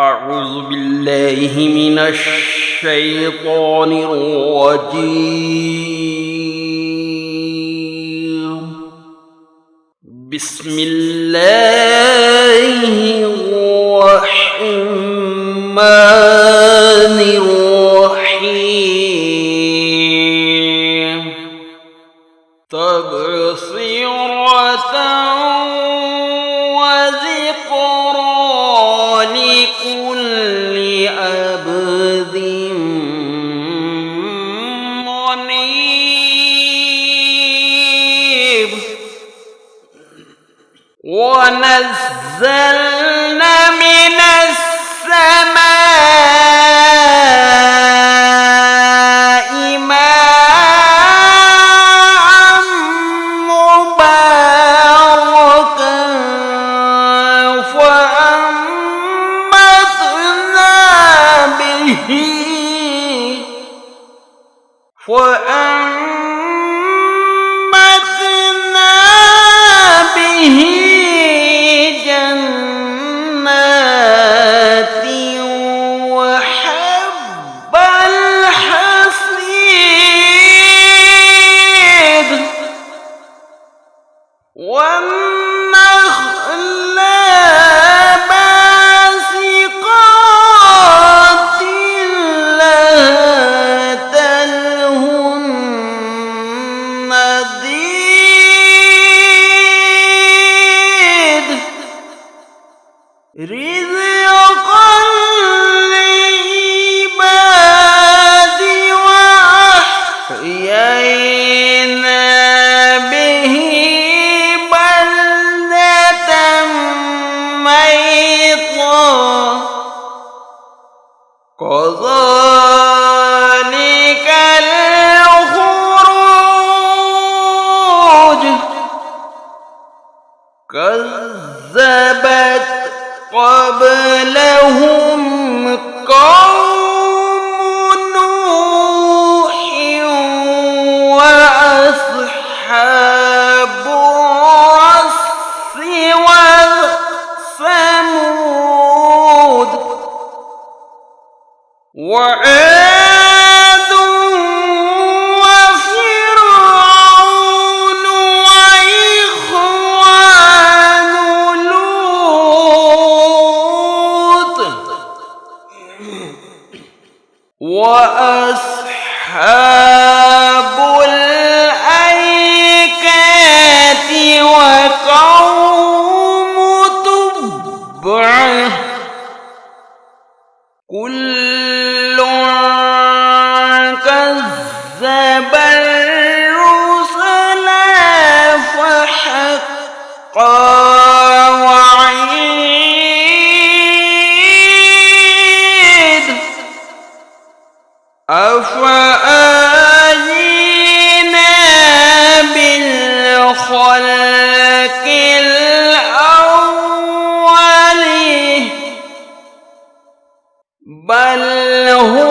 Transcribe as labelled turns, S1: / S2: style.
S1: أعوذ بالله من الشيطان الرجيم. بسم الله الرحمن الرحيم. تبصرة وذكرى لكل عبد منيب. ونزلنا من السماء ماء مباركا فأنبتنا به جنات وحب الحصيد والنخل باسقات لها طلع نضيد رزقا للعباد وأحيينا به بلدة ميتا كذلك الخروج. كذبت قبلهم قوم نوح وأصحاب الرس وثمود وعاد وفرعون وإخوان لوط وأصحاب الأيكة وقوم تبع كل كذب الرسل فحق وعيد. أفآينا بالخلق الأول بل هو